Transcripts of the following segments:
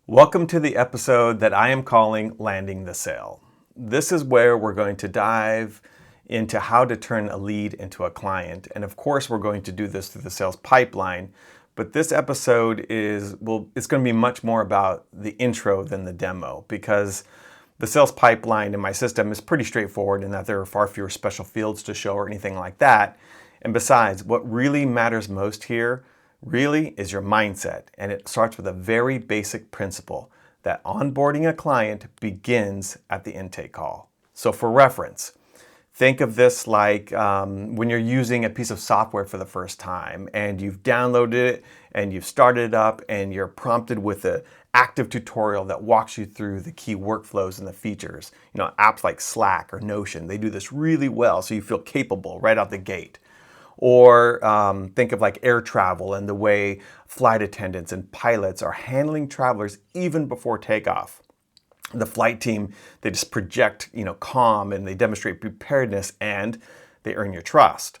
Welcome to the episode that I am calling Landing the Sale. This is where we're going to dive into how to turn a lead into a client. And of course, we're going to do this through the sales pipeline. But this episode it's going to be much more about the intro than the demo, because the sales pipeline in my system is pretty straightforward in that there are far fewer special fields to show or anything like that. And besides, what really matters most here really is your mindset, and it starts with a very basic principle that onboarding a client begins at the intake call. So for reference, think of this like when you're using a piece of software for the first time and you've downloaded it and you've started it up and you're prompted with an active tutorial that walks you through the key workflows and the features. You know, apps like Slack or Notion, they do this really well, so you feel capable right out the gate. Or think of like air travel and the way flight attendants and pilots are handling travelers even before takeoff. The flight team, they just project, calm, and they demonstrate preparedness, and they earn your trust.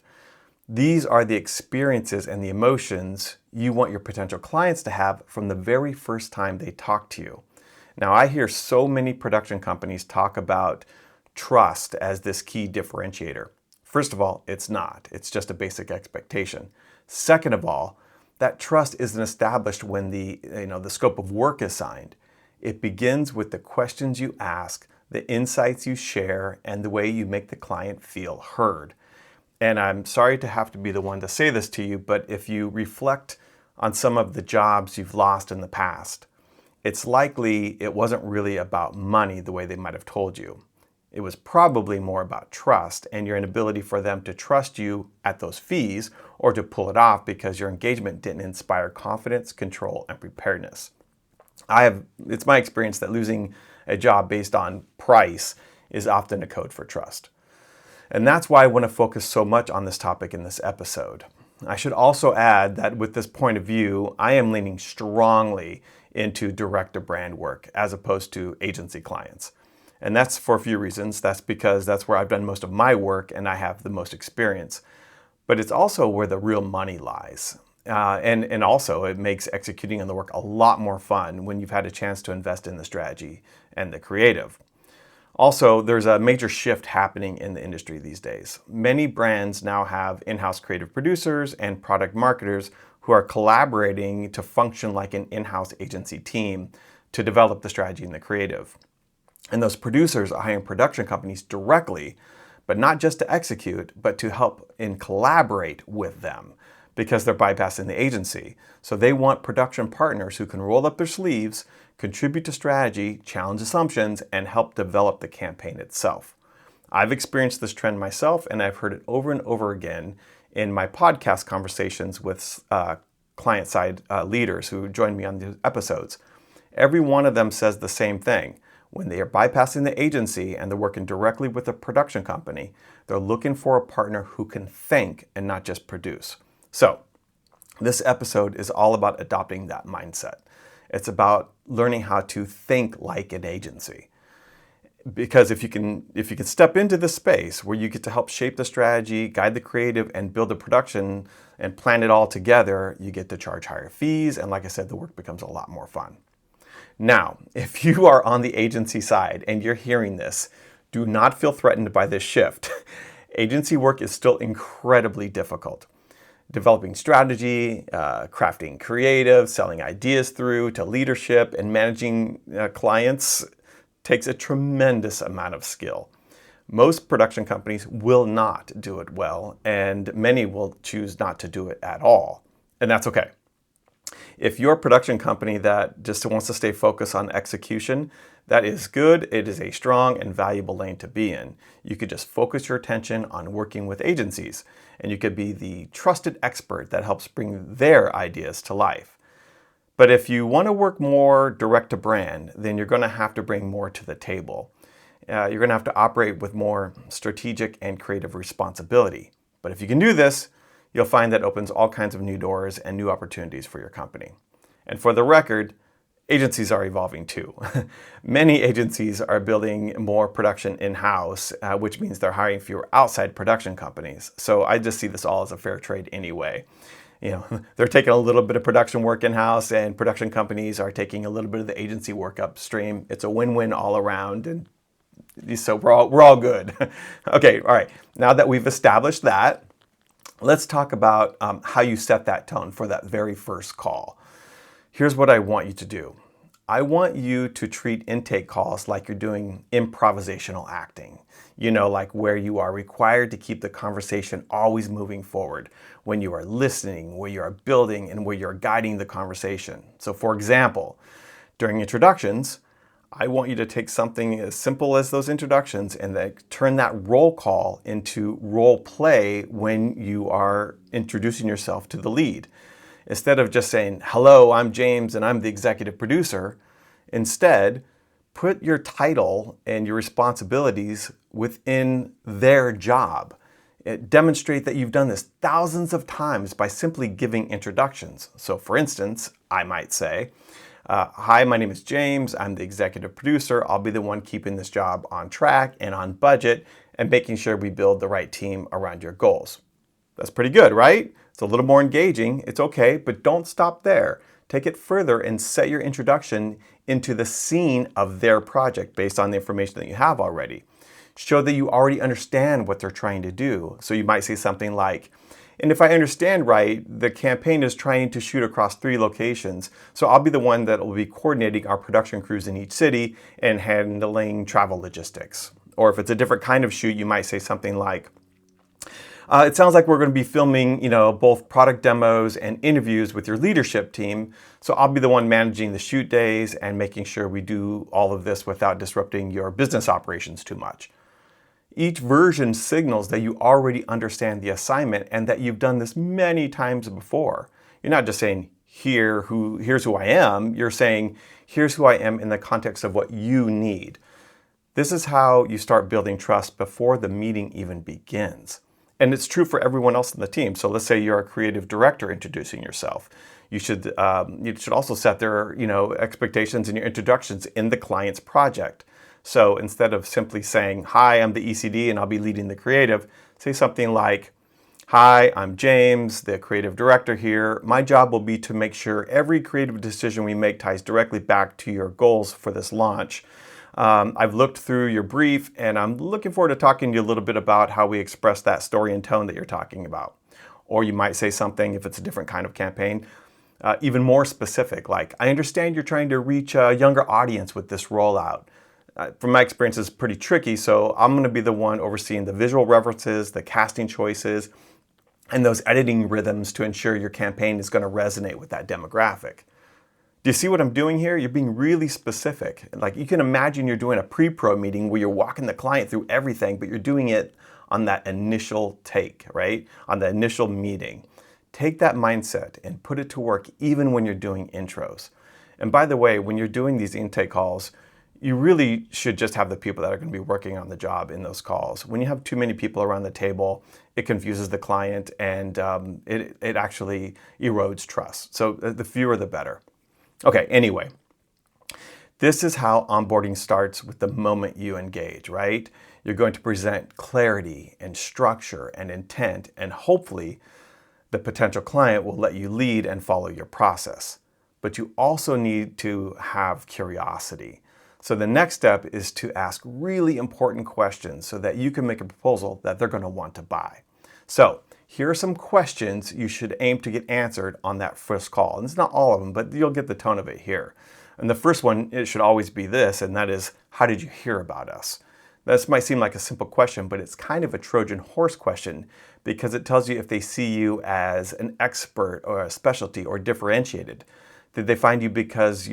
These are the experiences and the emotions you want your potential clients to have from the very first time they talk to you. Now, I hear so many production companies talk about trust as this key differentiator. First of all, it's not. It's just a basic expectation. Second of all, that trust isn't established when the scope of work is signed. It begins with the questions you ask, the insights you share, and the way you make the client feel heard. And I'm sorry to have to be the one to say this to you, but if you reflect on some of the jobs you've lost in the past, it's likely it wasn't really about money the way they might have told you. It was probably more about trust and your inability for them to trust you at those fees, or to pull it off because your engagement didn't inspire confidence, control, and preparedness. It's my experience that losing a job based on price is often a code for trust. And that's why I want to focus so much on this topic in this episode. I should also add that with this point of view, I am leaning strongly into direct-to-brand work as opposed to agency clients. And that's for a few reasons. That's because that's where I've done most of my work and I have the most experience. But it's also where the real money lies. And also it makes executing on the work a lot more fun when you've had a chance to invest in the strategy and the creative. Also, there's a major shift happening in the industry these days. Many brands now have in-house creative producers and product marketers who are collaborating to function like an in-house agency team to develop the strategy and the creative. And those producers are hiring production companies directly, but not just to execute, but to help and collaborate with them, because they're bypassing the agency. So they want production partners who can roll up their sleeves, contribute to strategy, challenge assumptions, and help develop the campaign itself. I've experienced this trend myself, and I've heard it over and over again in my podcast conversations with client-side leaders who join me on these episodes. Every one of them says the same thing. When they are bypassing the agency and they're working directly with a production company, they're looking for a partner who can think and not just produce. So this episode is all about adopting that mindset. It's about learning how to think like an agency. Because if you can step into this space where you get to help shape the strategy, guide the creative, and build the production and plan it all together, you get to charge higher fees. And like I said, the work becomes a lot more fun. Now, if you are on the agency side and you're hearing this, do not feel threatened by this shift. Agency work is still incredibly difficult. Developing strategy, crafting creative, selling ideas through to leadership, and managing clients takes a tremendous amount of skill. Most production companies will not do it well, and many will choose not to do it at all. And that's okay. If you're a production company that just wants to stay focused on execution, that is good. It is a strong and valuable lane to be in. You could just focus your attention on working with agencies, and you could be the trusted expert that helps bring their ideas to life. But if you want to work more direct to brand, then you're going to have to bring more to the table. You're going to have to operate with more strategic and creative responsibility. But if you can do this, you'll find that opens all kinds of new doors and new opportunities for your company. And for the record, Agencies are evolving too. Many agencies are building more production in-house, which means they're hiring fewer outside production companies. So I just see this all as a fair trade anyway. They're taking a little bit of production work in-house, and production companies are taking a little bit of the agency work upstream. It's a win-win all around, and so we're all good. Okay, all right. Now that we've established that, let's talk about how you set that tone for that very first call. Here's what I want you to do. I want you to treat intake calls like you're doing improvisational acting. Like where you are required to keep the conversation always moving forward, when you are listening, where you are building, and where you're guiding the conversation. So for example, during introductions, I want you to take something as simple as those introductions and then turn that roll call into role play when you are introducing yourself to the lead. Instead of just saying, hello, I'm James and I'm the executive producer, instead, put your title and your responsibilities within their job. Demonstrate that you've done this thousands of times by simply giving introductions. So for instance, I might say, hi, my name is James. I'm the executive producer. I'll be the one keeping this job on track and on budget and making sure we build the right team around your goals. That's pretty good, right? It's a little more engaging. It's okay, but don't stop there. Take it further and set your introduction into the scene of their project based on the information that you have already. Show that you already understand what they're trying to do. So you might say something like, and if I understand right, the campaign is trying to shoot across 3 locations. So I'll be the one that will be coordinating our production crews in each city and handling travel logistics. Or if it's a different kind of shoot, you might say something like, it sounds like we're going to be filming, both product demos and interviews with your leadership team. So I'll be the one managing the shoot days and making sure we do all of this without disrupting your business operations too much. Each version signals that you already understand the assignment and that you've done this many times before. You're not just saying, here's who I am. You're saying, here's who I am in the context of what you need. This is how you start building trust before the meeting even begins. And it's true for everyone else in the team. So let's say you're a creative director introducing yourself. You should also set their expectations and your introductions in the client's project. So instead of simply saying, hi, I'm the ECD and I'll be leading the creative, say something like, hi, I'm James, the creative director here. My job will be to make sure every creative decision we make ties directly back to your goals for this launch. I've looked through your brief and I'm looking forward to talking to you a little bit about how we express that story and tone that you're talking about. Or you might say something, if it's a different kind of campaign, even more specific, like, I understand you're trying to reach a younger audience with this rollout. From my experience, it's pretty tricky, so I'm going to be the one overseeing the visual references, the casting choices, and those editing rhythms to ensure your campaign is going to resonate with that demographic. Do you see what I'm doing here? You're being really specific. Like, you can imagine you're doing a pre-pro meeting where you're walking the client through everything, but you're doing it on that initial take, right? On the initial meeting. Take that mindset and put it to work even when you're doing intros. And by the way, when you're doing these intake calls, you really should just have the people that are going to be working on the job in those calls. When you have too many people around the table, it confuses the client and it actually erodes trust. So the fewer the better. Okay, anyway, this is how onboarding starts with the moment you engage, right? You're going to present clarity and structure and intent, and hopefully the potential client will let you lead and follow your process. But you also need to have curiosity. So the next step is to ask really important questions so that you can make a proposal that they're going to want to buy. So here are some questions you should aim to get answered on that first call. And it's not all of them, but you'll get the tone of it here. And the first one, it should always be this, and that is, how did you hear about us? This might seem like a simple question, but it's kind of a Trojan horse question because it tells you if they see you as an expert or a specialty or differentiated. Did they find you because of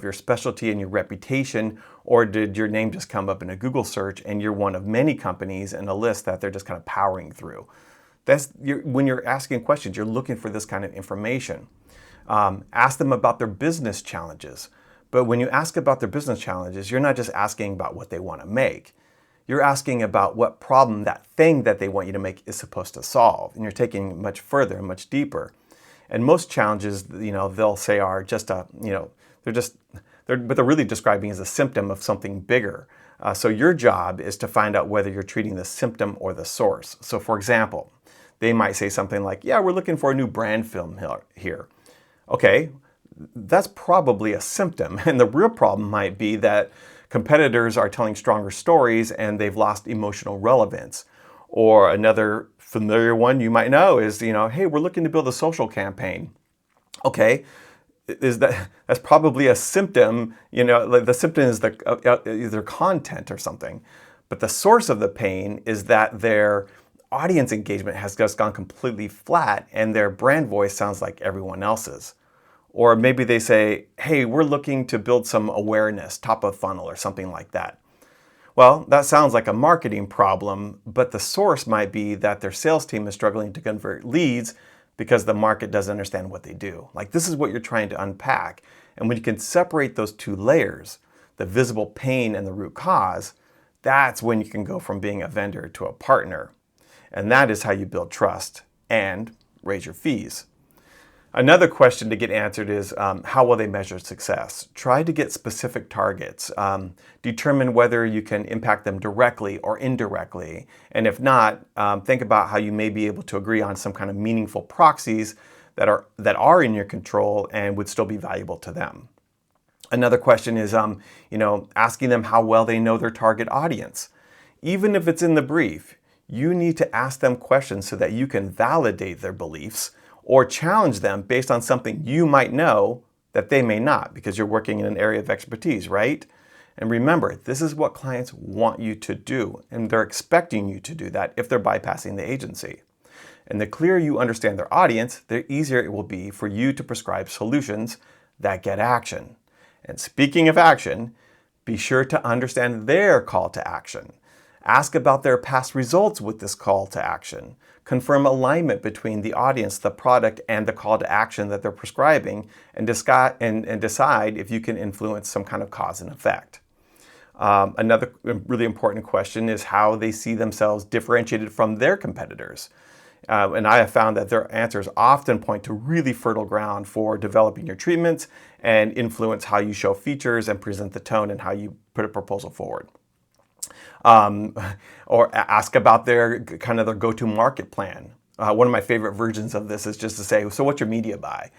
your specialty and your reputation, or did your name just come up in a Google search and you're one of many companies in a list that they're just kind of powering through? When you're asking questions, you're looking for this kind of information. Ask them about their business challenges. But when you ask about their business challenges, you're not just asking about what they want to make. You're asking about what problem that thing that they want you to make is supposed to solve. And you're taking it much further and much deeper. And most challenges, they'll say are just But they're really describing as a symptom of something bigger. So your job is to find out whether you're treating the symptom or the source. So for example, they might say something like, yeah, we're looking for a new brand film here. Okay, that's probably a symptom. And the real problem might be that competitors are telling stronger stories and they've lost emotional relevance. Or another familiar one you might know is, hey, we're looking to build a social campaign. Okay, that's probably a symptom, like the symptom is either content or something. But the source of the pain is that their audience engagement has just gone completely flat and their brand voice sounds like everyone else's. Or maybe they say, hey, we're looking to build some awareness, top of funnel or something like that. Well, that sounds like a marketing problem, but the source might be that their sales team is struggling to convert leads because the market doesn't understand what they do. Like, this is what you're trying to unpack. And when you can separate those two layers, the visible pain and the root cause, that's when you can go from being a vendor to a partner. And that is how you build trust and raise your fees. Another question to get answered is how will they measure success? Try to get specific targets. Determine whether you can impact them directly or indirectly. And if not, think about how you may be able to agree on some kind of meaningful proxies that are in your control and would still be valuable to them. Another question is asking them how well they know their target audience. Even if it's in the brief, you need to ask them questions so that you can validate their beliefs or challenge them based on something you might know that they may not, because you're working in an area of expertise, right? And remember, this is what clients want you to do, and they're expecting you to do that if they're bypassing the agency. And the clearer you understand their audience, the easier it will be for you to prescribe solutions that get action. And speaking of action, be sure to understand their call to action. Ask about their past results with this call to action. Confirm alignment between the audience, the product, and the call to action that they're prescribing, and decide if you can influence some kind of cause and effect. Another really important question is how they see themselves differentiated from their competitors. And I have found that their answers often point to really fertile ground for developing your treatments and influence how you show features and present the tone and how you put a proposal forward. Or ask about their go-to market plan. One of my favorite versions of this is just to say, so what's your media buy?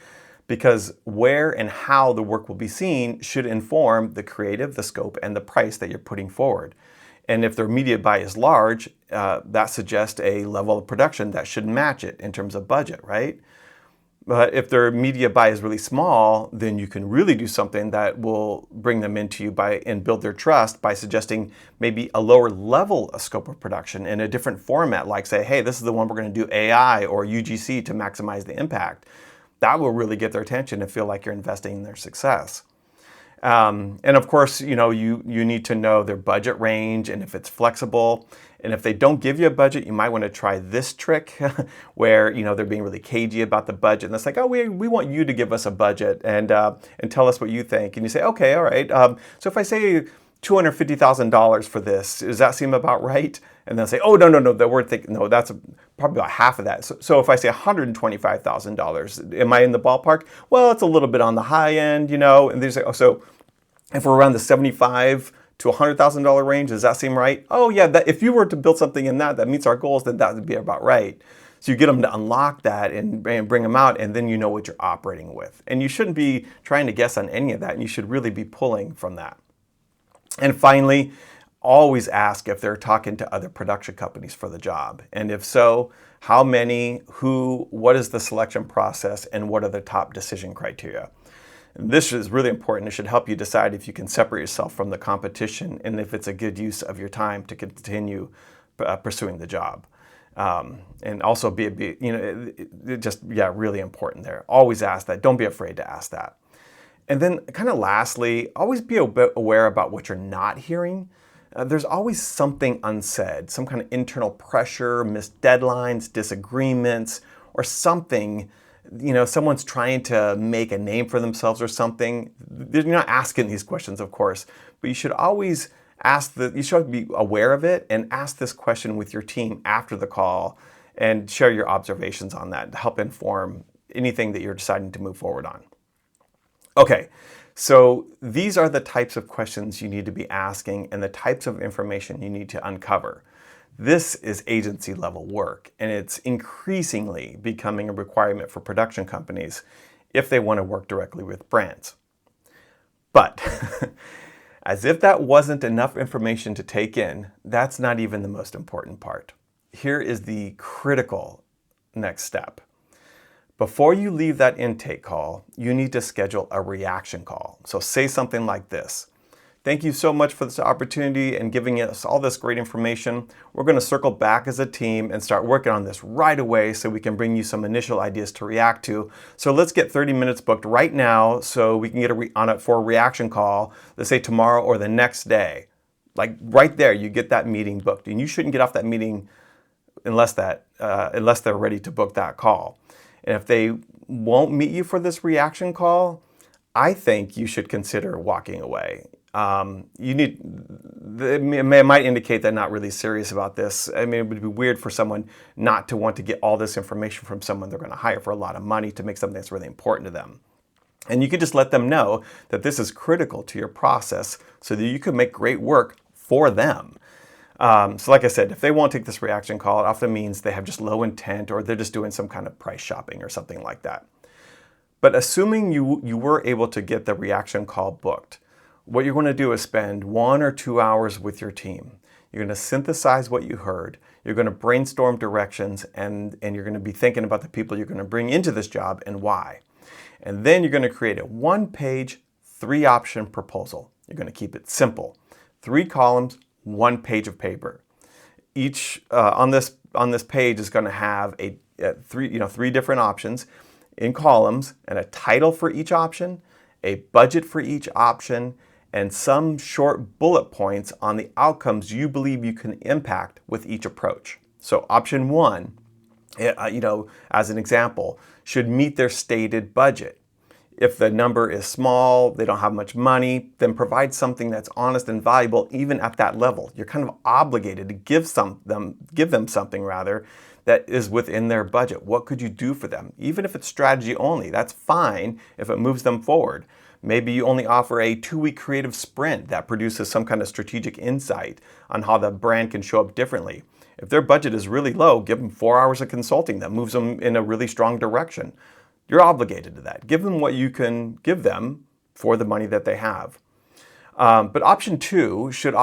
Because where and how the work will be seen should inform the creative, the scope, and the price that you're putting forward. And if their media buy is large, that suggests a level of production that should match it in terms of budget, right? But if their media buy is really small, then you can really do something that will bring them into you and build their trust by suggesting maybe a lower level of scope of production in a different format, like say, hey, this is the one we're going to do AI or UGC to maximize the impact. That will really get their attention and feel like you're investing in their success. And of course, you need to know their budget range and if it's flexible. And if they don't give you a budget, you might want to try this trick where, they're being really cagey about the budget. And it's like, oh, we want you to give us a budget and tell us what you think. And you say, okay, all right. So if I say $250,000 for this, does that seem about right? And they'll say, oh, no, that we're thinking, no, that's probably about half of that. So if I say $125,000, am I in the ballpark? Well, it's a little bit on the high end, and they say, oh, so if we're around the $75,000 to $100,000 range, does that seem right? Oh yeah, if you were to build something in that meets our goals, then that would be about right. So you get them to unlock that and bring them out, and then you know what you're operating with. And you shouldn't be trying to guess on any of that, and you should really be pulling from that. And finally, always ask if they're talking to other production companies for the job. And if so, how many, who, what is the selection process, and what are the top decision criteria? This is really important. It should help you decide if you can separate yourself from the competition and if it's a good use of your time to continue pursuing the job. And also really important there. Always ask that. Don't be afraid to ask that. And then lastly, always be a bit aware about what you're not hearing. There's always something unsaid, some kind of internal pressure, missed deadlines, disagreements, or something. Someone's trying to make a name for themselves or something. You're not asking these questions, of course, but you should always you should be aware of it and ask this question with your team after the call and share your observations on that to help inform anything that you're deciding to move forward on. Okay, so these are the types of questions you need to be asking and the types of information you need to uncover. This is agency level work, and it's increasingly becoming a requirement for production companies if they want to work directly with brands. But as if that wasn't enough information to take in, that's not even the most important part. Here is the critical next step. Before you leave that intake call, you need to schedule a reaction call. So say something like this. Thank you so much for this opportunity and giving us all this great information. We're going to circle back as a team and start working on this right away so we can bring you some initial ideas to react to. So let's get 30 minutes booked right now so we can get on it for a reaction call, let's say tomorrow or the next day. Like right there, you get that meeting booked, and you shouldn't get off that meeting unless they're ready to book that call. And if they won't meet you for this reaction call, I think you should consider walking away. It might indicate they're not really serious about this. I mean, it would be weird for someone not to want to get all this information from someone they're going to hire for a lot of money to make something that's really important to them. And you can just let them know that this is critical to your process so that you can make great work for them. So like I said, if they won't take this reaction call, it often means they have just low intent or they're just doing some kind of price shopping or something like that. But assuming you were able to get the reaction call booked, what you're going to do is spend 1 or 2 hours with your team. You're going to synthesize what you heard. You're going to brainstorm directions, and you're going to be thinking about the people you're going to bring into this job and why. And then you're going to create a 1-page, 3-option proposal. You're going to keep it simple. 3 columns, 1 page of paper. Each on this page is going to have three different options in columns and a title for each option, a budget for each option, and some short bullet points on the outcomes you believe you can impact with each approach. So option 1, as an example, should meet their stated budget. If the number is small, they don't have much money, then provide something that's honest and valuable even at that level. You're kind of obligated to give them something that is within their budget. What could you do for them? Even if it's strategy only, that's fine if it moves them forward. Maybe you only offer a 2-week creative sprint that produces some kind of strategic insight on how the brand can show up differently. If their budget is really low, give them 4 hours of consulting that moves them in a really strong direction. You're obligated to that. Give them what you can give them for the money that they have. But option 2 should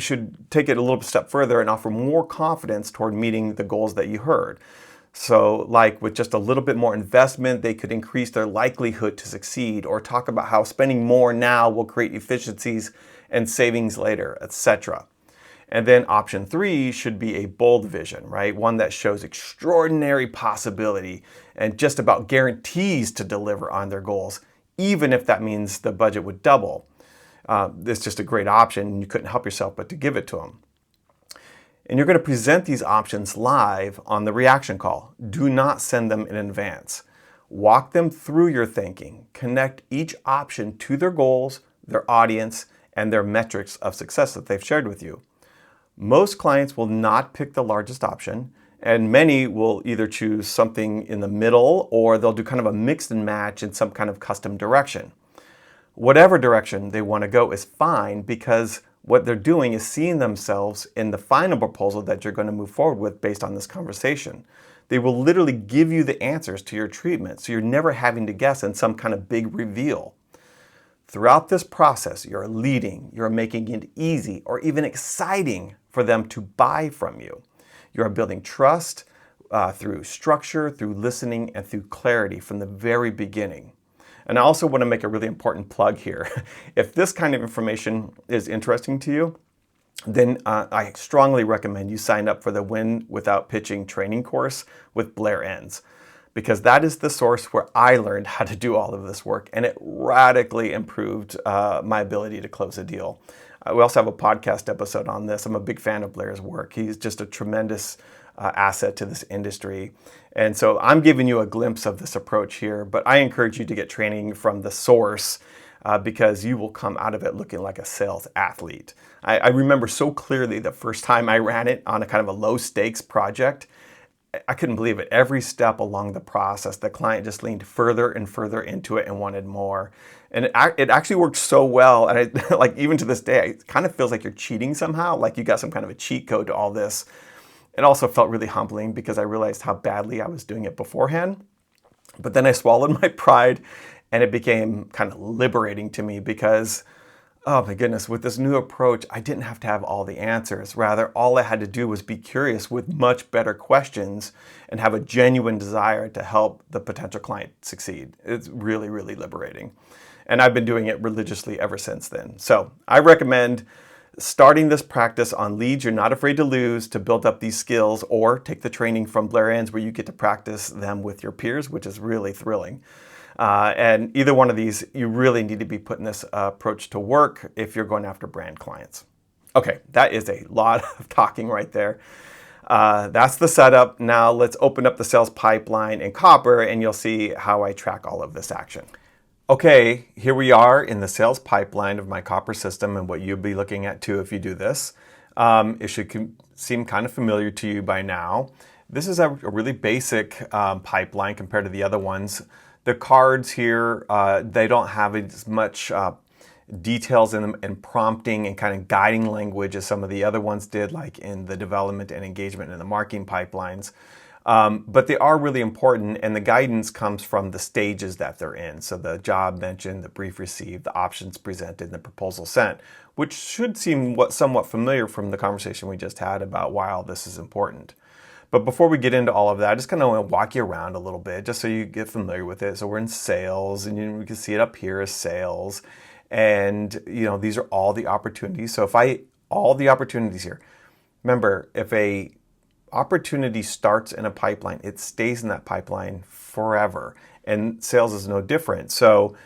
should take it a little step further and offer more confidence toward meeting the goals that you heard. So like with just a little bit more investment, they could increase their likelihood to succeed, or talk about how spending more now will create efficiencies and savings later, etc. And then option 3 should be a bold vision, right? One that shows extraordinary possibility and just about guarantees to deliver on their goals, even if that means the budget would double. It's just a great option. You couldn't help yourself but to give it to them. And you're going to present these options live on the reaction call. Do not send them in advance. Walk them through your thinking. Connect each option to their goals, their audience, and their metrics of success that they've shared with you. Most clients will not pick the largest option, and many will either choose something in the middle or they'll do kind of a mix and match in some kind of custom direction. Whatever direction they want to go is fine, because what they're doing is seeing themselves in the final proposal that you're going to move forward with based on this conversation. They will literally give you the answers to your treatment, so you're never having to guess in some kind of big reveal. Throughout this process, you're leading, you're making it easy or even exciting for them to buy from you. You're building trust through structure, through listening, and through clarity from the very beginning. And I also want to make a really important plug here. If this kind of information is interesting to you, then I strongly recommend you sign up for the Win Without Pitching training course with Blair Enns, because that is the source where I learned how to do all of this work, and it radically improved my ability to close a deal. We also have a podcast episode on this. I'm a big fan of Blair's work. He's just a tremendous asset to this industry. And so I'm giving you a glimpse of this approach here, but I encourage you to get training from the source because you will come out of it looking like a sales athlete. I remember so clearly the first time I ran it on a kind of a low stakes project. I couldn't believe it. Every step along the process, the client just leaned further and further into it and wanted more. And it actually worked so well. And I, like, even to this day, it kind of feels like you're cheating somehow, like you got some kind of a cheat code to all this. It also felt really humbling because I realized how badly I was doing it beforehand. But then I swallowed my pride, and it became kind of liberating to me because, oh my goodness, with this new approach, I didn't have to have all the answers. Rather, all I had to do was be curious with much better questions and have a genuine desire to help the potential client succeed. It's really, really liberating. And I've been doing it religiously ever since then. So I recommend starting this practice on leads you're not afraid to lose to build up these skills, or take the training from Blair Ann's where you get to practice them with your peers, which is really thrilling. And either one of these, you really need to be putting this approach to work if you're going after brand clients. Okay, that is a lot of talking right there. That's the setup. Now let's open up the sales pipeline in Copper, and you'll see how I track all of this action. Okay, here we are in the sales pipeline of my Copper system, and what you'll be looking at too if you do this. It should seem kind of familiar to you by now. This is a really basic pipeline compared to the other ones. The cards here, they don't have as much details in them and prompting and kind of guiding language as some of the other ones did, like in the development and engagement and the marketing pipelines. But they are really important, and the guidance comes from the stages that they're in. So the job mentioned, the brief received, the options presented, and the proposal sent, which should seem somewhat familiar from the conversation we just had about why all this is important. But before we get into all of that, I just kind of want to walk you around a little bit just so you get familiar with it. So we're in sales, and we can see it up here as sales. And these are all the opportunities. So all the opportunities here, remember, if a opportunity starts in a pipeline, it stays in that pipeline forever. And sales is no different. So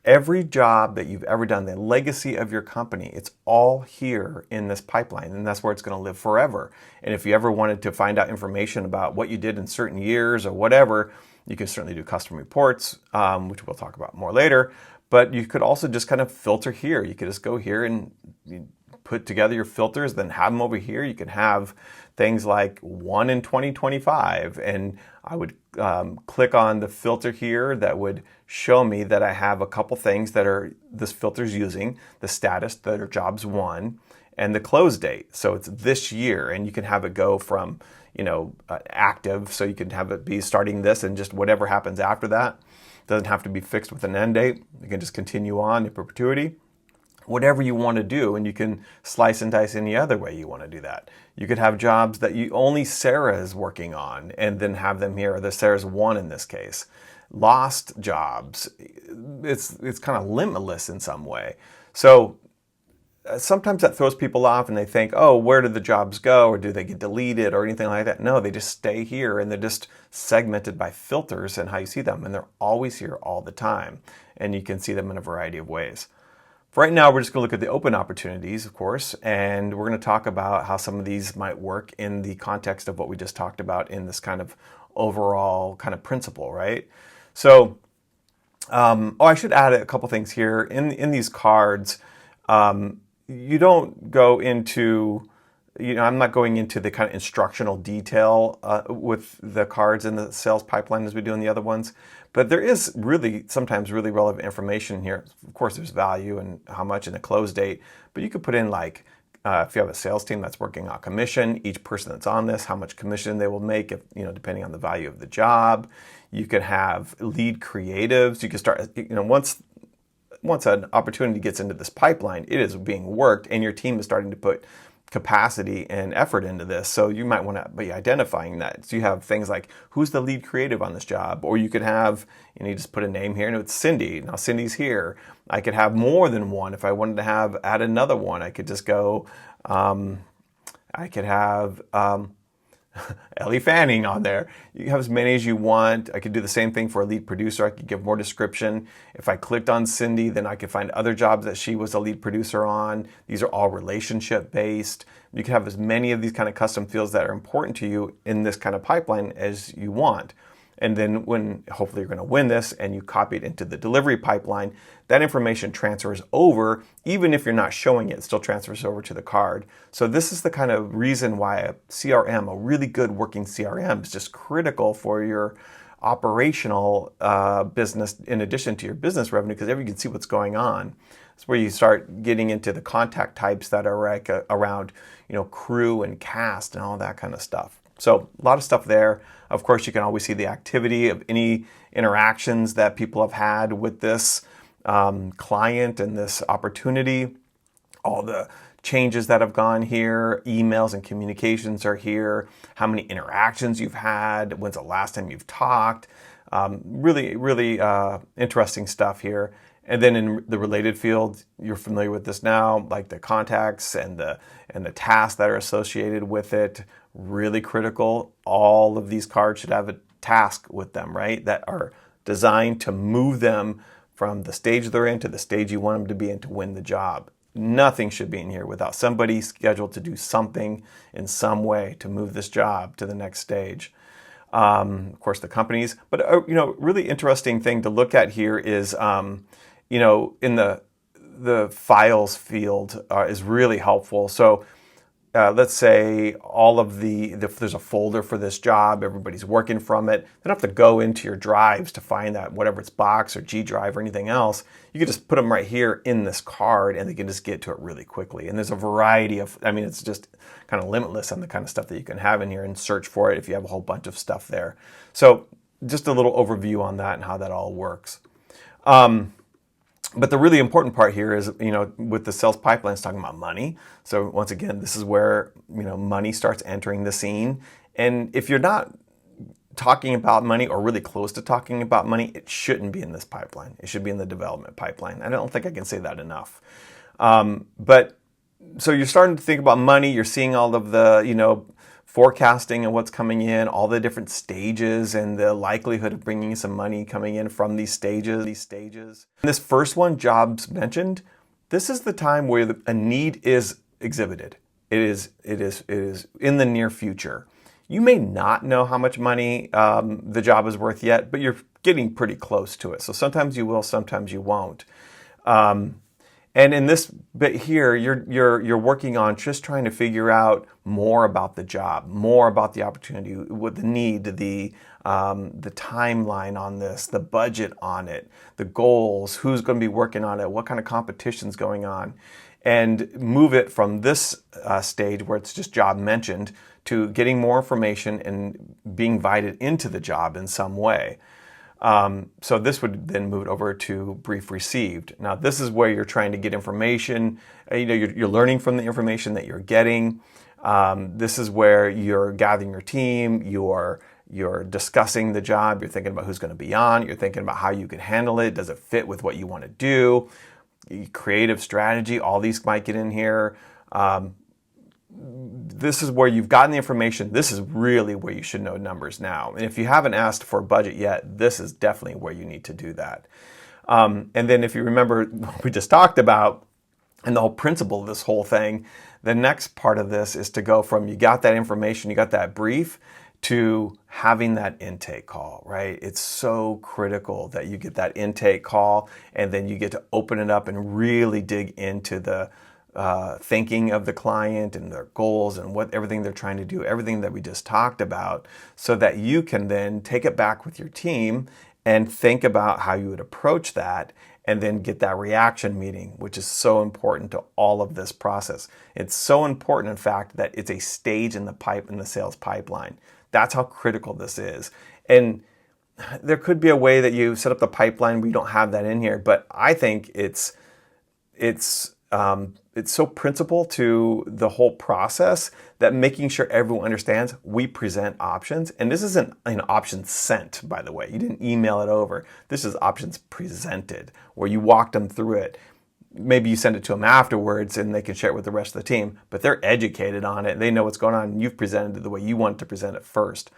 every job that you've ever done, the legacy of your company, it's all here in this pipeline, and that's where it's going to live forever. And if you ever wanted to find out information about what you did in certain years or whatever, you can certainly do custom reports, which we'll talk about more later. But you could also just kind of filter here. You could just go here and put together your filters, then have them over here. You can have things like 1 in 2025, and I would click on the filter here that would show me that I have a couple things that are this filter's using, the status that are jobs 1, and the close date. So it's this year, and you can have it go from active, so you can have it be starting this and just whatever happens after that. It doesn't have to be fixed with an end date. You can just continue on in perpetuity. Whatever you want to do, and you can slice and dice any other way you want to do that. You could have jobs that only Sarah is working on, and then have them here. The Sarah's 1 in this case. Lost jobs. It's kind of limitless in some way. So sometimes that throws people off, and they think, oh, where did the jobs go, or do they get deleted or anything like that? No, they just stay here, and they're just segmented by filters and how you see them, and they're always here all the time, and you can see them in a variety of ways. For right now, we're just going to look at the open opportunities, of course, and we're going to talk about how some of these might work in the context of what we just talked about in this kind of overall kind of principle, right? So, I should add a couple things here. In these cards, you don't go into, I'm not going into the kind of instructional detail with the cards in the sales pipeline as we do in the other ones. But there is really sometimes really relevant information here. Of course, there's value and how much and the close date. But you could put in like, if you have a sales team that's working on commission, each person that's on this, how much commission they will make, if, depending on the value of the job. You could have lead creatives. You can start, once an opportunity gets into this pipeline, it is being worked, and your team is starting to put capacity and effort into this. So you might want to be identifying that. So you have things like, who's the lead creative on this job? Or you could have, you just put a name here, and it's Cindy. Now Cindy's here. I could have more than one. If I wanted to add another one, I could just go, I could have Ellie Fanning on there. You can have as many as you want. I could do the same thing for a lead producer. I could give more description. If I clicked on Cindy, then I could find other jobs that she was a lead producer on. These are all relationship based. You can have as many of these kind of custom fields that are important to you in this kind of pipeline as you want. And then when hopefully you're going to win this and you copy it into the delivery pipeline, that information transfers over. Even if you're not showing it, it still transfers over to the card. So this is the kind of reason why a CRM, a really good working CRM, is just critical for your operational business in addition to your business revenue, because everyone can see what's going on. It's where you start getting into the contact types that are like around, crew and cast and all that kind of stuff. So a lot of stuff there. Of course, you can always see the activity of any interactions that people have had with this client and this opportunity. All the changes that have gone here, emails and communications are here, how many interactions you've had, when's the last time you've talked. Really, really interesting stuff here. And then in the related field, you're familiar with this now, like the contacts and the tasks that are associated with it. Really critical. All of these cards should have a task with them, right? That are designed to move them from the stage they're in to the stage you want them to be in to win the job. Nothing should be in here without somebody scheduled to do something in some way to move this job to the next stage. Of course, the companies. But really interesting thing to look at here is, in the files field is really helpful. So let's say all of if there's a folder for this job, everybody's working from it. They don't have to go into your drives to find that, whatever it's Box or G Drive or anything else. You can just put them right here in this card and they can just get to it really quickly. And there's a variety of, it's just kind of limitless on the kind of stuff that you can have in here and search for it if you have a whole bunch of stuff there. So just a little overview on that and how that all works. But the really important part here is, with the sales pipeline, it's talking about money. So once again, this is where, money starts entering the scene. And if you're not talking about money or really close to talking about money, it shouldn't be in this pipeline. It should be in the development pipeline. I don't think I can say that enough. But so you're starting to think about money. You're seeing all of the, forecasting and what's coming in, all the different stages and the likelihood of bringing some money coming in from these stages. And this first one, jobs mentioned, this is the time where a need is exhibited. It is in the near future. You may not know how much money the job is worth yet, but you're getting pretty close to it. So sometimes you will, sometimes you won't. And in this bit here, you're working on just trying to figure out more about the job, more about the opportunity, what the need, the timeline on this, the budget on it, the goals, who's going to be working on it, what kind of competition's going on, and move it from this stage where it's just job mentioned to getting more information and being invited into the job in some way. So this would then move it over to brief received. Now this is where you're trying to get information. You're learning from the information that you're getting. This is where you're gathering your team. You're discussing the job. You're thinking about who's going to be on. You're thinking about how you can handle it. Does it fit with what you want to do? Creative strategy. All these might get in here. This is where you've gotten the information. This is really where you should know numbers now. And if you haven't asked for a budget yet, this is definitely where you need to do that. And then if you remember what we just talked about and the whole principle of this whole thing, the next part of this is to go from you got that information, you got that brief, to having that intake call, right? It's so critical that you get that intake call and then you get to open it up and really dig into the thinking of the client and their goals and everything they're trying to do, everything that we just talked about, so that you can then take it back with your team and think about how you would approach that and then get that reaction meeting, which is so important to all of this process. It's so important, in fact, that it's a stage in the sales pipeline. That's how critical this is. And there could be a way that you set up the pipeline where you don't have that in here, but I think it's so principal to the whole process that making sure everyone understands we present options. And this isn't an option sent, by the way. You didn't email it over. This is options presented, where you walked them through it. Maybe you send it to them afterwards and they can share it with the rest of the team, but they're educated on it. They know what's going on and you've presented it the way you want to present it first.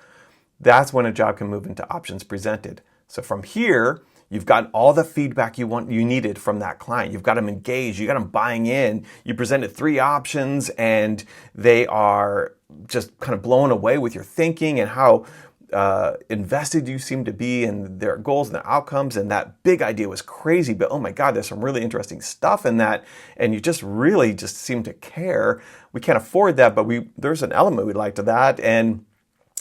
That's when a job can move into options presented. So from here, you've got all the feedback you needed from that client. You've got them engaged. You got them buying in. You presented 3 options and they are just kind of blown away with your thinking and how invested you seem to be in their goals and their outcomes, and that big idea was crazy, but oh my God, there's some really interesting stuff in that, and you just really just seem to care. We can't afford that, but there's an element we'd like to that, and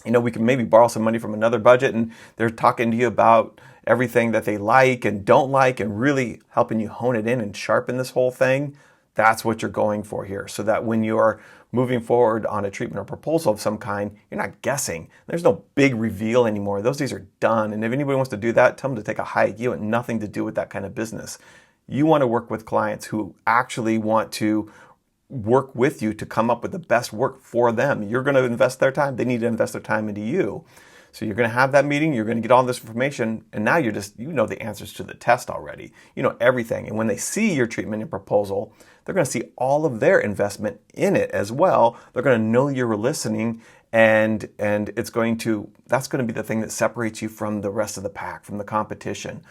we can maybe borrow some money from another budget, and they're talking to you about everything that they like and don't like and really helping you hone it in and sharpen this whole thing. That's what you're going for here, so that when you're moving forward on a treatment or proposal of some kind, you're not guessing. There's no big reveal anymore. Those days are done. And if anybody wants to do that, tell them to take a hike. You want nothing to do with that kind of business. You want to work with clients who actually want to work with you to come up with the best work for them. You're going to invest their time. They need to invest their time into you. So you're going to have that meeting, you're going to get all this information, and now you know the answers to the test already. You know everything. And when they see your treatment and proposal, they're going to see all of their investment in it as well. They're going to know you're listening, and that's going to be the thing that separates you from the rest of the pack, from the competition.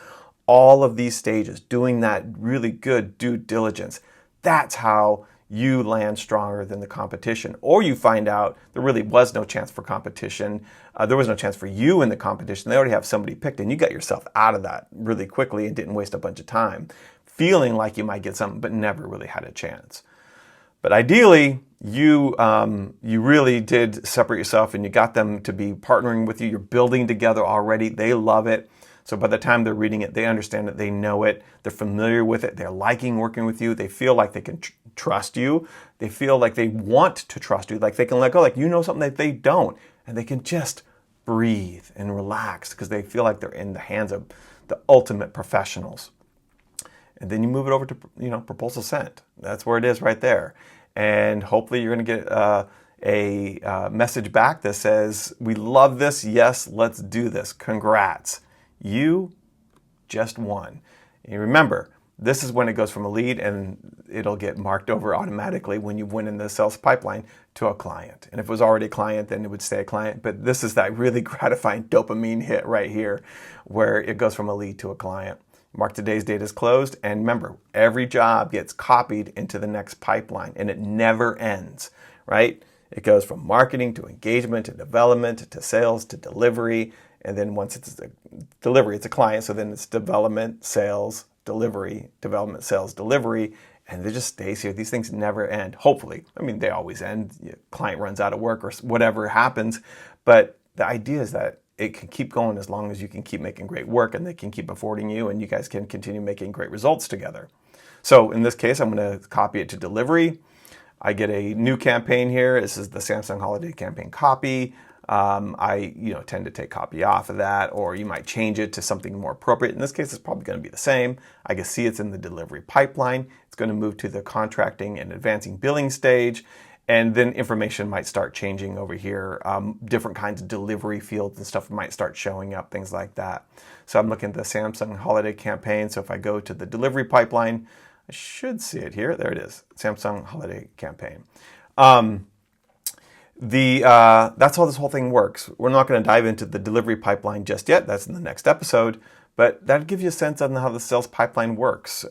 All of these stages, doing that really good due diligence, that's how you land stronger than the competition. Or you find out there really was no chance for competition. There was no chance for you in the competition. They already have somebody picked, and you got yourself out of that really quickly and didn't waste a bunch of time feeling like you might get something, but never really had a chance. But ideally, you really did separate yourself, and you got them to be partnering with you. You're building together already. They love it. So by the time they're reading it, they understand it, they know it, they're familiar with it, they're liking working with you, they feel like they can trust you, they feel like they want to trust you, like they can let go, like you know something that they don't, and they can just breathe and relax because they feel like they're in the hands of the ultimate professionals. And then you move it over to proposal sent. That's where it is right there. And hopefully you're going to get a message back that says, we love this, yes, let's do this, congrats. You just won. And remember, this is when it goes from a lead, and it'll get marked over automatically when you win in the sales pipeline to a client. And if it was already a client, then it would stay a client. But this is that really gratifying dopamine hit right here where it goes from a lead to a client. Mark today's date as closed. And remember, every job gets copied into the next pipeline, and it never ends, right? It goes from marketing to engagement to development to sales to delivery. And then once it's a delivery, it's a client. So then it's development, sales, delivery, development, sales, delivery. And it just stays here. These things never end, hopefully. I mean, they always end. Client runs out of work or whatever happens. But the idea is that it can keep going as long as you can keep making great work, and they can keep affording you, and you guys can continue making great results together. So in this case, I'm going to copy it to delivery. I get a new campaign here. This is the Samsung Holiday Campaign copy. I tend to take copy off of that, or you might change it to something more appropriate. In this case, it's probably going to be the same. I can see it's in the delivery pipeline. It's going to move to the contracting and advancing billing stage, and then information might start changing over here. Different kinds of delivery fields and stuff might start showing up, things like that. So I'm looking at the Samsung Holiday Campaign. So if I go to the delivery pipeline, I should see it here. There it is, Samsung Holiday Campaign. That's how this whole thing works. We're not going to dive into the delivery pipeline just yet. That's in the next episode. But that'll give you a sense on how the sales pipeline works.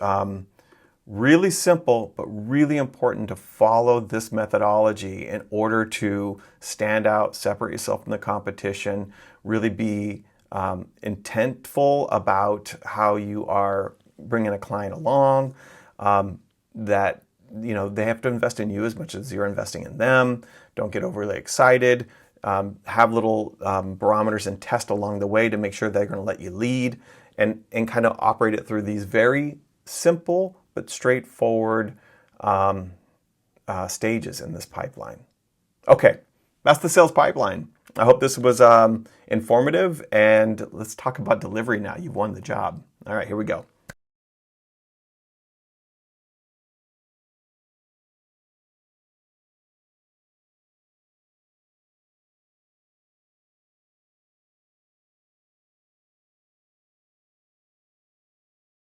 Really simple, but really important to follow this methodology in order to stand out, separate yourself from the competition, really be intentful about how you are bringing a client along, that they have to invest in you as much as you're investing in them. Don't get overly excited. Have little barometers and test along the way to make sure they're going to let you lead, and kind of operate it through these very simple but straightforward stages in this pipeline. Okay, that's the sales pipeline. I hope this was informative, and let's talk about delivery now. You've won the job. All right, here we go.